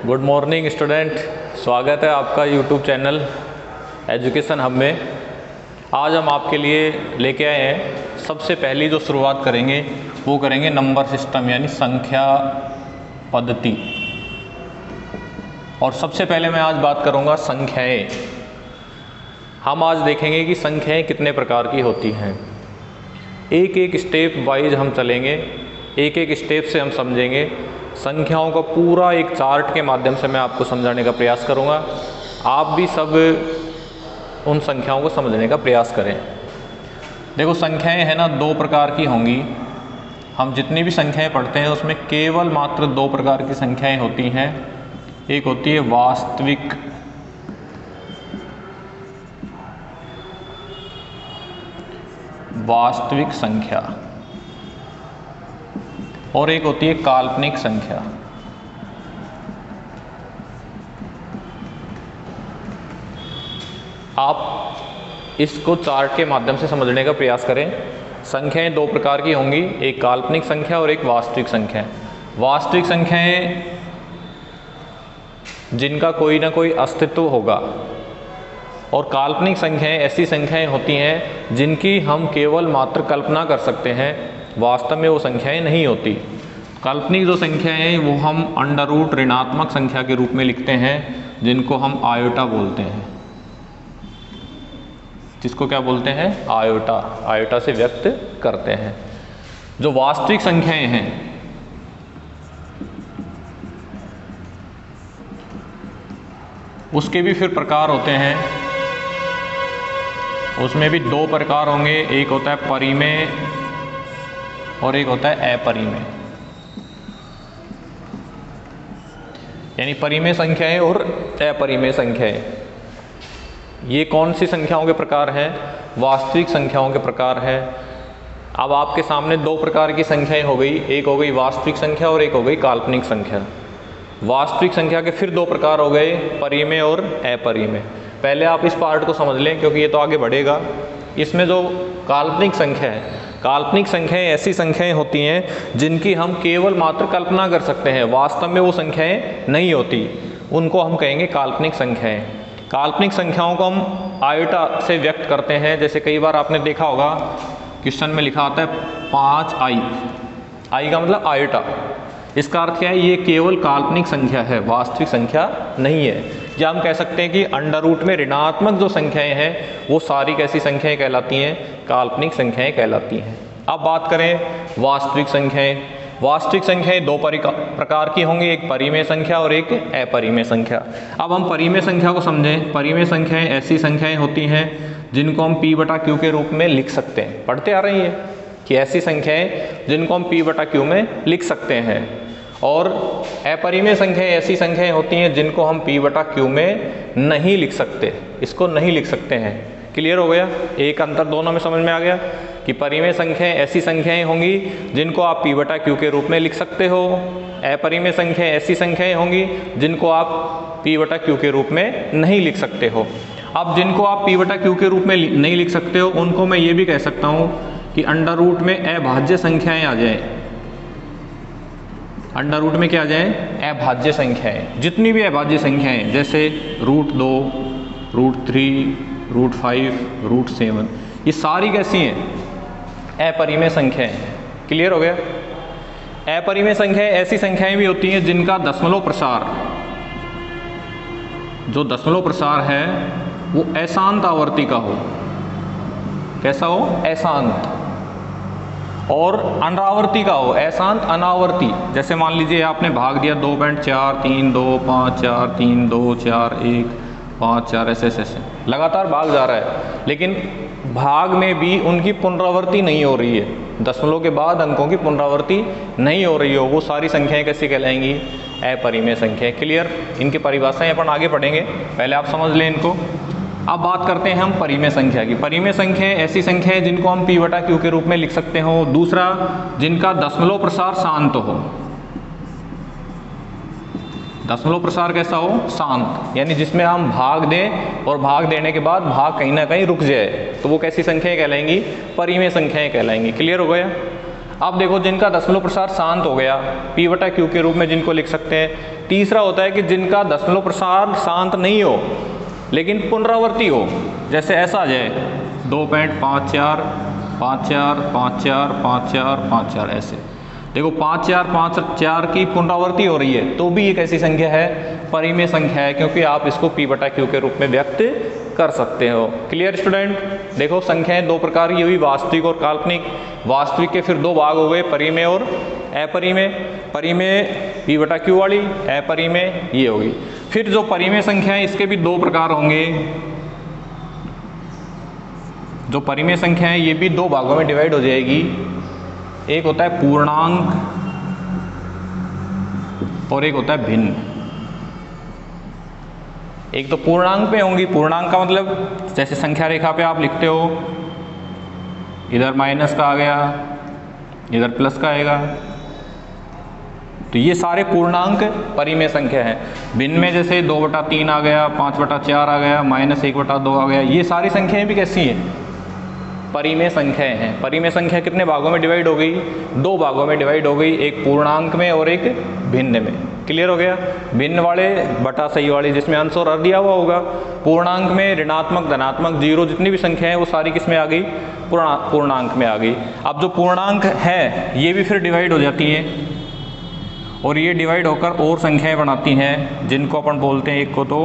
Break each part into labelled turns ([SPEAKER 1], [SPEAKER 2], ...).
[SPEAKER 1] Good morning student, स्वागत है आपका यूट्यूब चैनल एजुकेशन हब में। आज हम आपके लिए लेके आए हैं, सबसे पहली जो शुरुआत करेंगे वो करेंगे नंबर सिस्टम यानी संख्या पद्धति। और सबसे पहले मैं आज बात करूंगा संख्याएं। हम आज देखेंगे कि संख्याएं कितने प्रकार की होती हैं। एक एक स्टेप वाइज हम चलेंगे, एक एक स्टेप से हम समझेंगे। संख्याओं का पूरा एक चार्ट के माध्यम से मैं आपको समझाने का प्रयास करूंगा। आप भी सब उन संख्याओं को समझने का प्रयास करें। देखो, संख्याएं है ना, दो प्रकार की होंगी। हम जितनी भी संख्याएं पढ़ते हैं उसमें केवल मात्र दो प्रकार की संख्याएं होती हैं। एक होती है वास्तविक संख्या और एक होती है काल्पनिक संख्या। आप इसको चार्ट के माध्यम से समझने का प्रयास करें। संख्याएं दो प्रकार की होंगी, एक काल्पनिक संख्या और एक वास्तविक संख्या। वास्तविक संख्याएं जिनका कोई ना कोई अस्तित्व होगा, और काल्पनिक संख्याएं ऐसी संख्याएं होती हैं जिनकी हम केवल मात्र कल्पना कर सकते हैं, वास्तव में वो संख्याएं नहीं होती। काल्पनिक जो संख्याएं हैं वो हम अंडर रूट ऋणात्मक संख्या के रूप में लिखते हैं, जिनको हम आयोटा बोलते हैं। जिसको क्या बोलते हैं? आयोटा। आयोटा से व्यक्त करते हैं। जो वास्तविक संख्याएं हैं उसके भी फिर प्रकार होते हैं। उसमें भी दो प्रकार होंगे, एक होता है परिमेय और एक होता है अपरिमेय। यानी परिमेय संख्याएं और अपरिमेय संख्याएं। ये कौन सी संख्याओं के प्रकार हैं? वास्तविक संख्याओं के प्रकार हैं। अब आपके सामने दो प्रकार की संख्याएं हो गई, एक हो गई वास्तविक संख्या और एक हो गई काल्पनिक संख्या। वास्तविक संख्या के फिर दो प्रकार हो गए, परिमेय और अपरिमेय। पहले आप इस पार्ट को समझ लें क्योंकि ये तो आगे बढ़ेगा। इसमें जो काल्पनिक संख्या है, काल्पनिक संख्याएं ऐसी संख्याएं होती हैं जिनकी हम केवल मात्र कल्पना कर सकते हैं, वास्तव में वो संख्याएं नहीं होती। उनको हम कहेंगे काल्पनिक संख्याएं। काल्पनिक संख्याओं को हम आयोटा से व्यक्त करते हैं। जैसे कई बार आपने देखा होगा क्वेश्चन में लिखा आता है 5i। आई का मतलब आयोटा। इसका अर्थ क्या है? ये केवल काल्पनिक संख्या है, वास्तविक संख्या नहीं है। या हम कह सकते हैं कि अंडर रूट में ऋणात्मक जो संख्याएं हैं वो सारी कैसी संख्याएं कहलाती हैं? काल्पनिक संख्याएं कहलाती हैं। अब बात करें वास्तविक संख्याएं। वास्तविक संख्याएं दो प्रकार की होंगी, एक परिमेय संख्या और एक अपरिमेय संख्या। अब हम परिमेय संख्या को समझें। परिमेय संख्याएं ऐसी संख्याएं होती हैं जिनको हम p/q के रूप में लिख सकते हैं। पढ़ते आ रही है कि ऐसी संख्याएं जिनको हम p/q में लिख सकते हैं। और अपरिमेय संख्याएं ऐसी संख्याएं होती हैं जिनको हम p/q में नहीं लिख सकते, इसको नहीं लिख सकते हैं। क्लियर हो गया? एक अंतर दोनों में समझ में आ गया कि परिमेय संख्याएं ऐसी संख्याएं होंगी जिनको आप p/q के रूप में लिख सकते हो, अपरिमेय संख्याएं ऐसी संख्याएं होंगी जिनको आप p/q के रूप में नहीं लिख सकते हो। अब जिनको आप p/q के रूप में नहीं लिख सकते हो उनको मैं ये भी कह सकता हूँ कि अंडर रूट में अभाज्य संख्याएं आ जाएं। अंडर रूट में क्या आ जाए? अभाज्य संख्याएं। जितनी भी अभाज्य संख्याएं जैसे √2, √3, √5, √7, ये सारी कैसी हैं? अपरिमेय संख्याएं। क्लियर हो गया? अपरिमेय संख्याएं ऐसी संख्याएं भी होती हैं जिनका दशमलव प्रसार, जो दशमलव प्रसार है वो अशांत आवर्ती का हो। कैसा हो? अशांत। और अनावर्ती का हो, अशांत अनावर्ती। जैसे मान लीजिए आपने भाग दिया 2.4 3 2 5 4 3 2 4 1 5 4, ऐसे लगातार भाग जा रहा है, लेकिन भाग में भी उनकी पुनरावृत्ति नहीं हो रही है। दशमलव के बाद अंकों की पुनरावृत्ति नहीं हो रही हो, वो सारी संख्याएं कैसी कहलाएंगी? अपरिमेय संख्याएं। क्लियर? इनकी परिभाषाएं अपन आगे पढ़ेंगे, पहले आप समझ लें इनको। अब बात करते हैं हम परिमेय संख्या की। परिमेय संख्याएं ऐसी संख्याएं जिनको हम p/q के रूप में लिख सकते हो। दूसरा, जिनका दशमलव प्रसार शांत हो। दशमलव प्रसार कैसा हो? शांत। यानी जिसमें हम भाग दें और भाग देने के बाद भाग कहीं ना कहीं रुक जाए, तो वो कैसी संख्याएं कहलाएंगी? परिमेय संख्याएं कहलाएंगी। क्लियर हो गया? अब देखो जिनका दशमलव प्रसार शांत हो गया P बटा Q के रूप में जिनको लिख सकते हैं। तीसरा होता है कि जिनका दशमलव प्रसार शांत नहीं हो लेकिन पुनरावर्ती हो, जैसे ऐसा आ जाए 2.54 5 4 5 4 5 4 5 4 ऐसे। देखो 5 4 5 4 की पुनरावर्ती हो रही है तो भी एक ऐसी संख्या है, परिमेय संख्या है, क्योंकि आप इसको P बटा Q के रूप में व्यक्त कर सकते हो। Clear student? देखो संख्याएं दो प्रकार की हुई, वास्तविक और काल्पनिक। वास्तविक के फिर दो भाग हो गए, परिमेय और अपरिमेय। परिमेय P बटा Q वाली, अपरिमेय ये होगी। फिर जो परिमेय संख्या है इसके भी दो प्रकार होंगे। जो परिमेय संख्या है ये भी दो भागों में डिवाइड हो जाएगी। एक होता है पूर्णांक और एक होता है भिन्न। एक तो पूर्णांक में होंगी, पूर्णांक का मतलब जैसे संख्या रेखा पे आप लिखते हो, इधर माइनस का आ गया, इधर प्लस का आएगा, तो ये सारे पूर्णांक परिमेय संख्या है। भिन्न में जैसे 2/3 आ गया, 5/4 आ गया, -1/2 आ गया, ये सारी संख्याएं भी कैसी हैं? परिमेय संख्याएं हैं। परिमेय संख्या कितने भागों में डिवाइड हो गई? दो भागों में डिवाइड हो गई, एक पूर्णांक में और एक भिन्न में। क्लियर हो गया? भिन्न वाले बटा सही वाली जिसमें अंश और हर दिया हुआ होगा। पूर्णांक में ऋणात्मक, धनात्मक, जीरो जितनी भी संख्या है वो सारी किस में आ गई? पूर्णांक में आ गई। अब जो पूर्णांक है ये भी फिर डिवाइड हो जाती हैं और ये डिवाइड होकर और संख्याएं बनाती हैं जिनको अपन बोलते हैं, एक को तो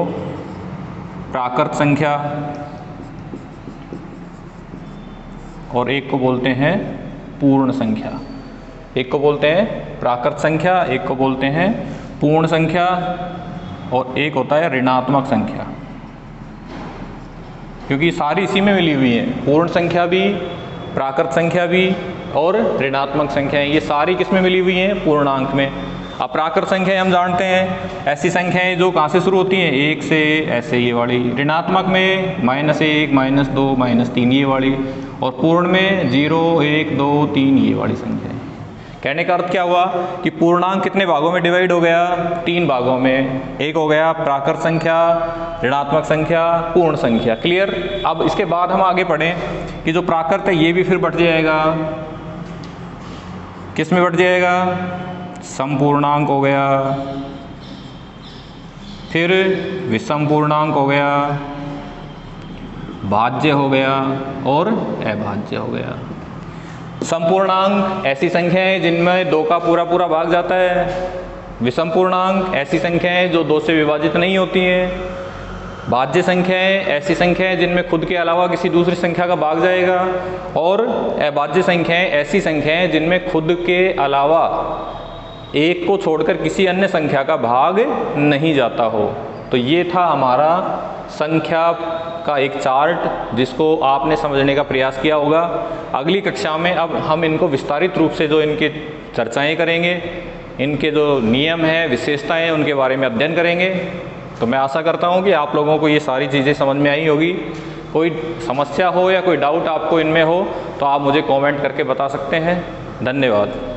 [SPEAKER 1] प्राकृत संख्या और एक को बोलते हैं पूर्ण संख्या। एक को बोलते हैं प्राकृत संख्या, एक को बोलते हैं पूर्ण संख्या और एक होता है ऋणात्मक संख्या, क्योंकि सारी इसी में मिली हुई है। पूर्ण संख्या भी, प्राकृत संख्या भी और ऋणात्मक संख्याएं, ये सारी किस में मिली हुई हैं? पूर्णांक में। अब प्राकृत संख्याएं हम जानते हैं ऐसी संख्याएं जो कहाँ से शुरू होती हैं? 1 से, ऐसे ये वाली। ऋणात्मक में -1, -2, -3 ये वाली, और पूर्ण में 0, 1, 2, 3 ये वाली संख्या है। कहने का अर्थ क्या हुआ कि पूर्णांक कितने भागों में डिवाइड हो गया? 3 भागों में। एक हो गया प्राकृत संख्या, ऋणात्मक संख्या, पूर्ण संख्या। क्लियर? अब इसके बाद हम आगे पढ़ें कि जो प्राकृत है ये भी फिर बढ़ जाएगा। किस में बढ़ जाएगा? समपूर्णांक हो गया, फिर विषम पूर्णांक हो गया, भाज्य हो गया और अभाज्य हो गया। समपूर्णांक ऐसी संख्या है जिनमें 2 का पूरा पूरा भाग जाता है। विषम पूर्णांक ऐसी संख्याएं जो 2 से विभाजित नहीं होती हैं। भाज्य संख्याएं ऐसी संख्याएं जिनमें खुद के अलावा किसी दूसरी संख्या का भाग जाएगा। और अभाज्य संख्याएं ऐसी संख्याएं जिनमें खुद के अलावा एक को छोड़कर किसी अन्य संख्या का भाग नहीं जाता हो। तो ये था हमारा संख्या का एक चार्ट जिसको आपने समझने का प्रयास किया होगा। अगली कक्षा में अब हम इनको विस्तारित रूप से जो इनके चर्चाएं करेंगे, इनके जो नियम हैं, विशेषताएं हैं, उनके बारे में अध्ययन करेंगे। तो मैं आशा करता हूं कि आप लोगों को ये सारी चीज़ें समझ में आई होगी। कोई समस्या हो या कोई डाउट आपको इनमें हो तो आप मुझे कमेंट करके बता सकते हैं। धन्यवाद।